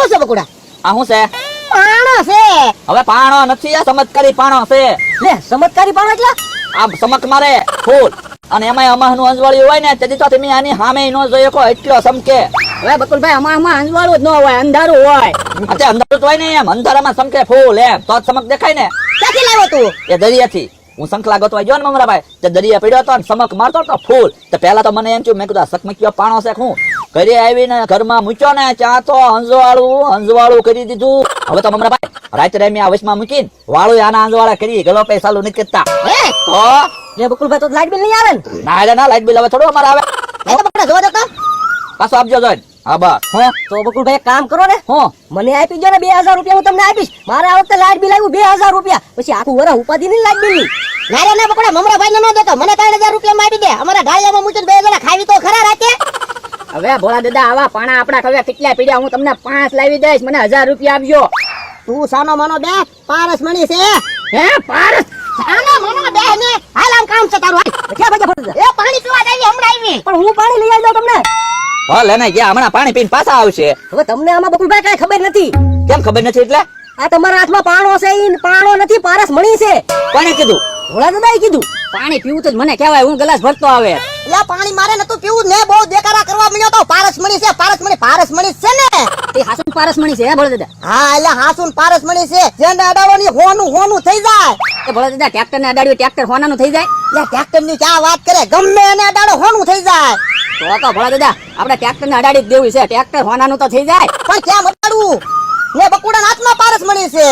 હું છે બકુડા? આ શું છે? પાણો છે. હવે પાણો નથી, આ ચમત્કારી પાણો છે. લે ચમત્કારી પાણો એટલે? આ ચમક મારે ફૂલ, અને એમાં અમાહનું અંજવાળ્યું હોય ને તેથી તો તમે આની સામે નો જોઈ શકો એટલો ચમકે. હવે બકુલભાઈ આમાં અંજવાળું જ ન હોય, અંધારું હોય. અત્યારે અંધારું તો હોય ને, એમ અંધારામાં ચમકે ફૂલ એમ તો જ ચમક દેખાય ને. ક્યાંથી લાવ્યો તું? એ દરિયાથી. હું શંખલા ગોતવા ગયો ને મમરાભાઈ, તે દરિયા પડ્યો હતો ને ચમક મારતો હતો ફૂલ. તો પેલા તો મને એમ થયું, મેં કીધું ચકમકીયો પાણો છે હું. ઘરે આવીને ઘરમાં મૂક્યો ને ત્યાં તો અંજવાળું કરી દીધું. હવે તો મમરાભાઈ રાત્રે મેં આ વચમાં મૂકીને વાળું આના અંજવાળા કરી ગલો પૈસા ચાલુ નથી કરતા. તો લે બકુલભાઈ તો લાઈટ બિલ નહીં આવે ને? ના એટલે ના, લાઈટ બિલ હવે થોડું અમારે આવે. એ તો બકુડા જોવા જતા પાછો આપજો જોઈને. હા બસ. હું તો બકુલભાઈ એક કામ કરો ને, હું મને આપી દો ને 2000 રૂપિયા, હું તમને આપીશ. મારે આ વખતે લાઈટ બિલ આવ્યું 2000 રૂપિયા, પછી આખું વરસ ઉપાધિ નહીં લાઈટ બિલ ની. ના રે ના બકુડા, મમરાભાઈ ને ન દેતો, મને 3000 રૂપિયા માં આપી દે. અમારા ઢાળિયામાં મૂકીને બે જણા ખાવી તો ખરા રાતે. હવે ભોળા દાદા આવા પાણા આપડા હવે કેટલા પીડ્યા, હું તમને 5 લાવી દઈશ, મને 1000 રૂપિયા આપજો. તું સાનો માનો બે પારસ મણી છે. હે પારસ? સાનો માનો બે ને હાલ આમ કામ છે તારું. ક્યાં બજે ફરજ? એ પાણી પીવા આવી હમણાં આવી. પણ હું પાણી લઈ આવી દઉં તમને. હા લેને ગયા, હમણાં પાણી પીને પાછા આવશે. હવે તમને આમાં બકુલભાઈ કઈ ખબર નથી. કેમ ખબર નથી એટલે? આ તમારા હાથમાં પાણો છે, ઈ પાણો નથી, પારસ મણી છે. કોને કીધું? ભોળા દાદાએ કીધું. પાણી પીવું તો જ મને કહેવાય, હું ગ્લાસ ભરતો આવે. એટલે પાણી મારે નતું પીવું ને, બહુ દેકારા કરવા મળ્યો તો. પારસ મણી છે, પારસ મણી છે ને. તે હાસુ પારસ મણી છે હે ભોળા દાદા? હા એટલે હાસુન પારસ મણી છે, જેને અડાડવાની હોનું થઈ જાય. એ ભોળા દાદા ટ્રેક્ટર ને અડાડ્યું, ટ્રેક્ટર હોનાનું થઈ જાય? એટલે ટ્રેક્ટર ની ક્યાં વાત કરે, ગમે એને અડાડો હોનું થઈ જાય. તો ભોળા દાદા આપણે ટ્રેક્ટર ને અડાડી જ દેવું છે, ટ્રેક્ટર હોનાનું તો થઈ જાય. પણ કેમ અડાડવું? ને બકુડા હાથમાં પારસ મણી છે.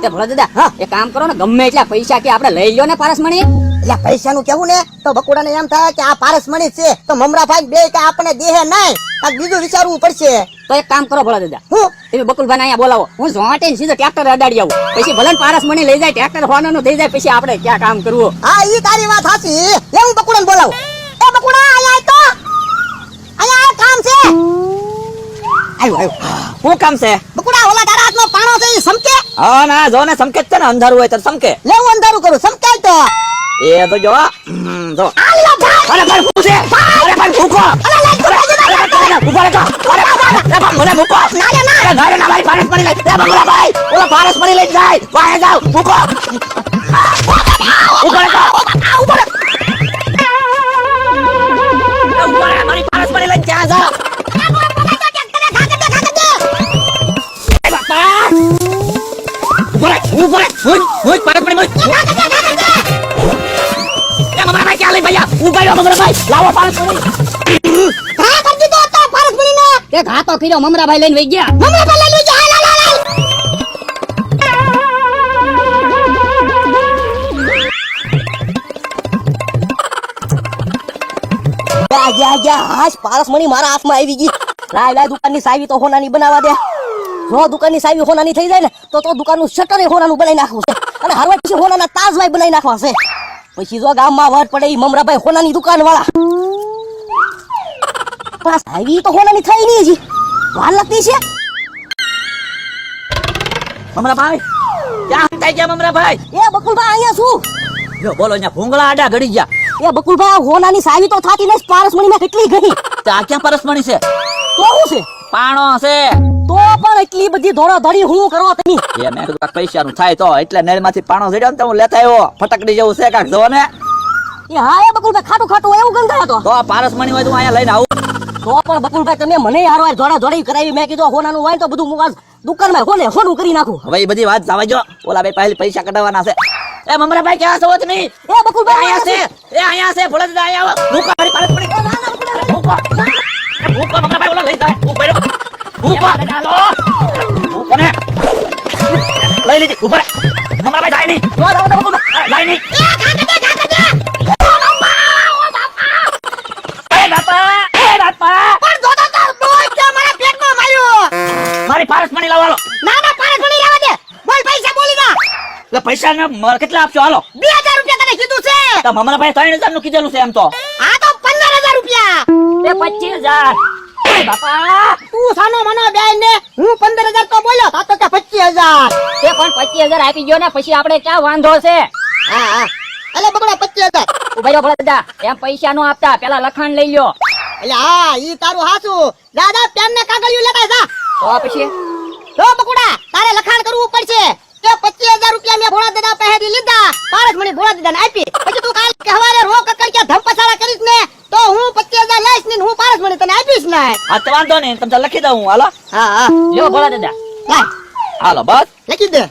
તે ભોળા દાદા એક કામ કરો ને, ગમે એટલા પૈસા કે આપણે લઈ લ્યો ને પારસ મણી. એટલે પૈસાનું કેવું ને તો બકુડા ને એમ થાય કે આ પારસ મણી છે, તો મમરાભાઈ બે કે આપણે દેહે નહીં, કાંઈક બીજું વિચારવું પડશે. તો એક કામ કરો ભોળા દાદા, હું તમે બકુલભાઈ અહીંયા બોલાવો, હું ઝોંટે સીધો ટ્રેક્ટર અડાડી આવું, પછી ભલે ને પારસ મણી લઈ જાય, ટ્રેક્ટર હોનાનું થઈ જાય, પછી આપણે ક્યાં કામ કરવું? હા ઈ તારી વાત સાચી. લે હું બકુડાને બોલાવું. એ બકુડા અહીંયા આય તો, અહીંયા કામ છે. આવ્યો શું કામ છે? બકુડા ઓલા તારા હાથમાં પાણો છે, ઈ સમકે. હા ના જો ને, સંકેત છે ને, અંધારું હોય તો સમકે. લે હું અંધારું કરું, સમકાય તો. એ તો જો જો. અરે ભાઈ શું છે? અરે ભાઈ ભૂકો. ભૂકો રે તો. અરે ભાઈ મને ભૂકો. ના રે ના ભાઈ, પારસ મણી લઈ. એ બગલા ભાઈ, ઓલા પારસ મણી લઈ જાય. વાય જાવ ભૂકો. ભૂકો રે તો. ઉભો રે. ઉભો રે, મારી પારસ મણી લઈ ક્યાં જાવ? એ બાપા. ઉભો રે, ઉભો રે. હું પારસ મણી મળી. क्या ले भैया, ऊपर आओ ममराभाई, लाओ पारस मणी. ઘા કરી દીધો તો પારસ મણીને. તે ઘા તો કર્યો, મમરાભાઈ લઈને વઈ ગયા. મમરાભાઈ લઈ જા, હાલ. જા હાશ, પારસ મણી મારા હાથમાં આવી ગઈ. લાય દુકાનની સાવી તો હોનાની બનાવવા દે. જો દુકાનની સાવી હોનાની થઈ જાય ને તો દુકાનનું શટર હોનાનું બનાવી નાખવું છે, અને હરવા પછી હોનાના તાજભાઈ બનાવી નાખવા છે. પછી જો ગામમાં વટ પડે ઈ મમરાભાઈ હોનાની દુકાન વાળા. પાસ આવી તો હોનાની થઈ નહીં, હજી વાર લાગતી છે. મમરાભાઈ ક્યાં થઈ ગયા મમરાભાઈ? એ બકુલભાઈ અહીંયા છું. જો બોલો, અહીંયા ભૂંગળા આડા ગડી ગયા. એ બકુલભાઈ હોનાની સાવી તો થાતી નહીં, પારસ મણીમાં કેટલી ગઈ. તો આ ક્યાં પારસ મણી છે? તો શું છે? પાણો છે. તો પણ એટલી બધી ધોળાધડી હું કરો તમે? એ મેં કીધું પૈસા નું થાય તો એટલે નેળમાંથી પાણો જડ્યો ને તો હું લેતા આવ્યો. ફટકડી જેવું છે કાક જો ને. એ હા એ બકુલભાઈ ખાટું એવું ગંધા હતો. તો પારસ મણી હોય તો હું અહીંયા લઈને આવું. તો પણ બકુલભાઈ તમે મને હારવાર ધોળાધડી કરાવી. મેં કીધું હોનાનું હોય તો બધું હું દુકાનમાં હોનું કરી નાખું. હવે એ બધી વાત જવા જો. ઓલા ભાઈ પહેલી પૈસા કઢાવવાના છે. એ મમરાભાઈ ક્યાં છો તમે? એ બકુલભાઈ અહીંયા છે. એ અહીંયા છે. ભોળા દાદા અહીંયા આવો. ભૂકો મારી પારસ મણી. ભૂકો. ભૂકો મમરાભાઈ ઓલા લઈ જાય. ભૂકો રહ્યો. ભૂકો. ભૂકો ને. લઈ લીધી. ઉપર. મમરાભાઈ જાય નહીં. જાય નહીં. મારી પારસ મણી લાવો. ના પારસ મણી લાવવા દે. બોલ પૈસા બોલી ના. એટલે પૈસા કેટલા આપશો? હાલો 2000 રૂપિયા તને કીધું છે. તો મમરાભાઈ 3000 નું કીધેલું છે એમ તો. આ તો 15000 રૂપિયા. એ 25000. બાપા તું સાનો મનો બેન ને હું 15000 તો બોલ્યો, તો કે 25000. તે પણ 25000 આપી ગયો ને, પછી આપણે ક્યાં વાંધો છે? હા એટલે બગડા 25000. ઉભા રહ્યો ભોળા દાદા, એમ પૈસા નો આપતા, પેલા લખાણ લઈ લ્યો. એટલે હા ઈ તારું હાચું. દાદા પેન ને કાગળિયું લેતા જા. તો પછી તો બકુડા તારે લખાણ કરવું પડશે કે 25,000 રૂપિયા મેં ભોળા દાદા પહેરી લીધા પારસ મણી ભોળા દાદાને આપી પછી તું કાલ કે હવારે રો કકર કે ધમપછાડા કરીશ ને તો હું 25,000 લઈશ ને હું પારસ મણી તને આપીશ ને આ તો વાંધો નહીં તમને લખી દઉં હાલો હા હા લ્યો ભોળા દાદા લાય હાલો બસ લખી દે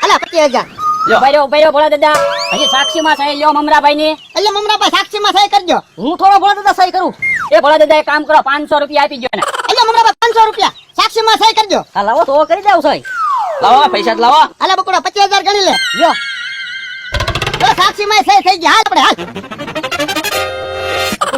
અલા 25,000 ઉભા રહ્યો ભોળા દાદા હજી સાક્ષીમાં સહી લ્યો મમરાભાઈ ની એટલે મમરાભાઈ સાક્ષીમાં સહી કરજો હું થોડો ભોળા દાદા સહી કરું એ ભોળા દાદા એક કામ કરો 500 રૂપિયા આપી દો ને એટલે મમરાભાઈ 500 રૂપિયા સાક્ષીમાં સહી કરજો હા લાવો તો કરી દઉં સહી લાવો પૈસા જ લાવો અલા બકુડા 25,000 ગણી લે લ્યો તો સાક્ષીમાં સહી થઈ ગઈ હાલ આપણે હાલ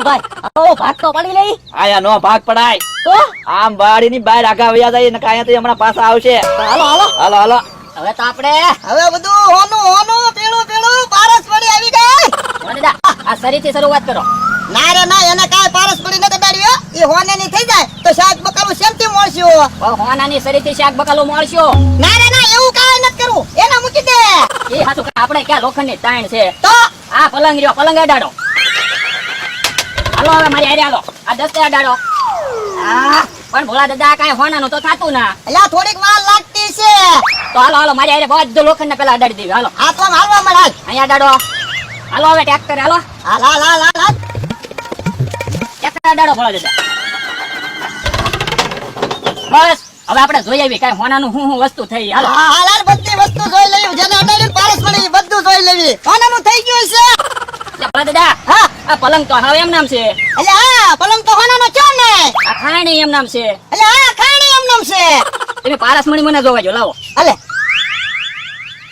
ભાઈ આવો ભાગ તો પાડી લઈ આયા નો ભાગ પડાય તો આમ બારીની બહાર આગા વયા જાય ને કાયા તો હમણાં પાછા આવશે હાલો હાલો હાલો હાલો હવે તો આપણે હવે બધું હોનું હોનું પીળું પીળું પારસ પડી આવી ગઈ ભોળા દાદા આ સરીથી શરૂઆત કરો ના રે ના એને કાંઈ પારસ પડી નથી દાડ્યો એ હોને ની થઈ જાય તો શાક બકાલું શેમથી મળશું હોનાની સરીથી શાક બકાલો મળશો ના રે ના એવું કાંઈ નથી કરવું એને મૂકી દે એ હાથું આપણે ક્યાં લોખંડની તાણ છે તો આ પલંગ રહ્યો પલંગ અડાડો હાલો હવે મારી હારે હાલો આ દસ્તે અડાડો આ પણ ભોળા દાદા કાંઈ હોનાનું તો થાતું ના અલ્યા થોડીક વાર લાગતી છે તો હાલો હાલો મારી હારે બધું લોખંડ પેલા અડાડી દેવી હાલો આ તો આમ હાલવા મળે હાલ અહીંયા અડાડો હાલો હવે ટ્રેક્ટર હાલો હાલ હાલ હાલ હાલ હાલ ટ્રેક્ટર અડાડો ભોળા દાદા બસ હવે આપણે જોઈ આવી કાંઈ હોનાનું હું વસ્તુ થઈ હાલો હા હાલ હાલ બધી વસ્તુ જોઈ લેવી જેને અડાડી પારસ પડી બધું જોઈ લેવી હોનાનું થઈ ગયું છે એટલે ભોળા દાદા હા આ પલંગ તો હવે એમ નામ છે એટલે હા પલંગ તો હોનાનો છે ને આ ખાણી એમ નામ છે એટલે હા ખાણી એમ નામ છે તમે પારસમણી મને જોવા જો લાવો હાલે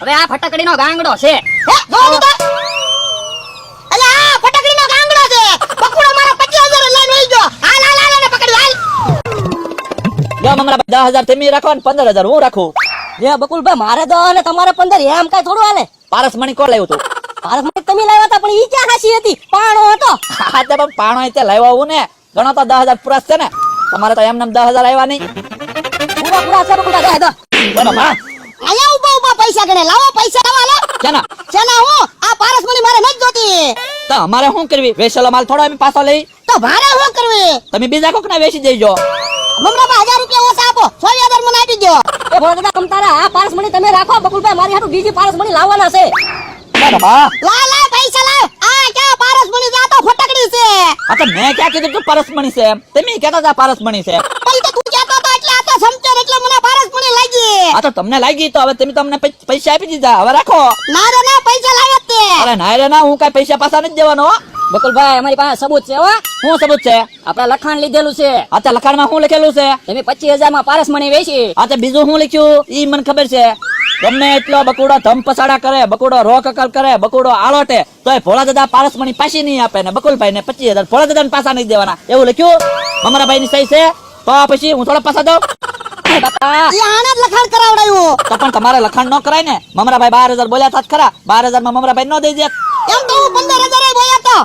હવે આ ફટકડીનો ગાંગડો છે હે જો દીધા અલે આ ફટકડીનો ગાંગડો છે બકુડો મારો 25,000 લઈને વઈ ગયો હાલ હાલ હાલ એને પકડી હાલ જો મમરા 10,000 તમે રાખો ને 15,000 હું રાખું લે બકુલભાઈ મારે તો અને તમારે 15 એમ કાઈ થોડું હાલે પારસ મણી કોણ લાવ્યું તું પારસ મને તમે લાવ્યા હતા પણ ઈ ક્યાં હાસી હતી પાણો હતો હા તે પણ પાણો તે લાવ્યો હું ને ગણો તો 10,000 પૂરા છે ને તમારે તો એમ 10,000 આવ્યા નહીં પૂરા પૂરા છે બકુડા દે દો બોલો માં આયા ઉભા ઉભા પૈસા ગણે લાવો પૈસા લાવો લે કેના ચેના હું આ પારસ મણી મારે નથી જોતી તો અમારે શું કરવી વેચેલો માલ થોડો અમે પાછો લઈ તો ભારે હું કરવી તમે બીજા કોક ના વેચી દેજો મમરાબા 1000 રૂપિયા ઓછા આપો 26,000 મને આપી દો એ ભોળા દાદા તમ તારા આ પારસ મણી તમે રાખો બકુલભાઈ મારી હાટુ બીજી પારસ મણી લાવવાના છે બોલો માં લા લા પૈસા લાવ આ ક્યાં પારસ મણી જા તો ફટકડી છે આ તો મેં ક્યાં કીધું તું પારસ મણી છે એમ તમે કહેતા હતા પારસ મણી છે એમ. પણ તો તું કહેતો તો એટલે આ તો સમજણ એટલે મને પારસ મણી લાગી આ તો તમને લાગી તો હવે તમે તમને પૈસા આપી દીધા હવે રાખો ના રે ના પૈસા લાવ્યા તે અરે ના રે ના હું કઈ પૈસા પાછા નથી દેવાનો હો. બકુલભાઈ અમારી પાસે સબૂત છે હો શું સબૂત છે આપણા લખાણ લીધેલું છે આ તો લખાણમાં શું લખેલું છે તમે 25,000 માં પારસમણી વેચી આ તો બીજું શું લખ્યું ઈ મને ખબર છે ગમે એટલો બકુડો ધમ પસાડા કરે બકુડો રો કકલ કરે બકુડો આળોટે તોય ભોળા દાદા પારસમણી પાછી નહીં આપે ને બકુલભાઈ ને 25,000 ભોળા દાદા પાછા નહીં દેવાના એવું લખ્યું અમારા ભાઈ ની સહી છે તો પછી હું થોડા પાછા દઉં બાપા એ આને જ લખાણ કરાવડાયું તો પણ તમારે લખાણ ન કરાય ને મમરા ભાઈ 12,000 બોલ્યા હતા જ ખરા 12,000 માં મમરા ભાઈ ન દઈ દે એમ તો હું 15,000 બોલ્યા તો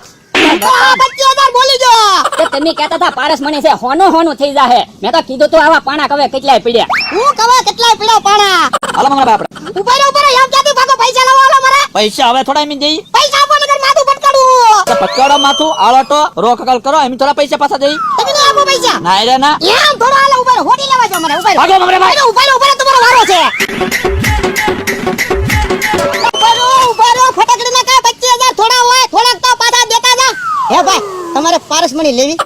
આ 25,000 બોલી જો તે તમે કહેતા હતા પારસમણી છે હોનું થઈ જાહે મેં તો કીધું તું આવા પાણા કવે કેટલાય પડ્યા હું કવા કેટલાય પીડો પાણા હાલો મમરા ભાઈ આપણે ઉપર ઉપર એમ ક્યાંથી ભાગો પૈસા લાવો હાલો મારા પૈસા હવે થોડા એમ જઈ પૈસા આપો નગર માથું પટકાડું તો પકડો માથું આળોટો રો કકલ કરો એમ થોડા પૈસા પાછા દઈ તમે નહીં આપો પૈસા ના રે ના એમ થોડો હાલો ઉપર હોડી લેવા જો મને ઉપર ભાગો મમરા ભાઈ ઉપર તમારો વારો છે ઉપર ફટકડી ના કા 25,000 થોડા હોય થોડાક તો પાછા દેતા જા હે ભાઈ તમારે પારસમણી લેવી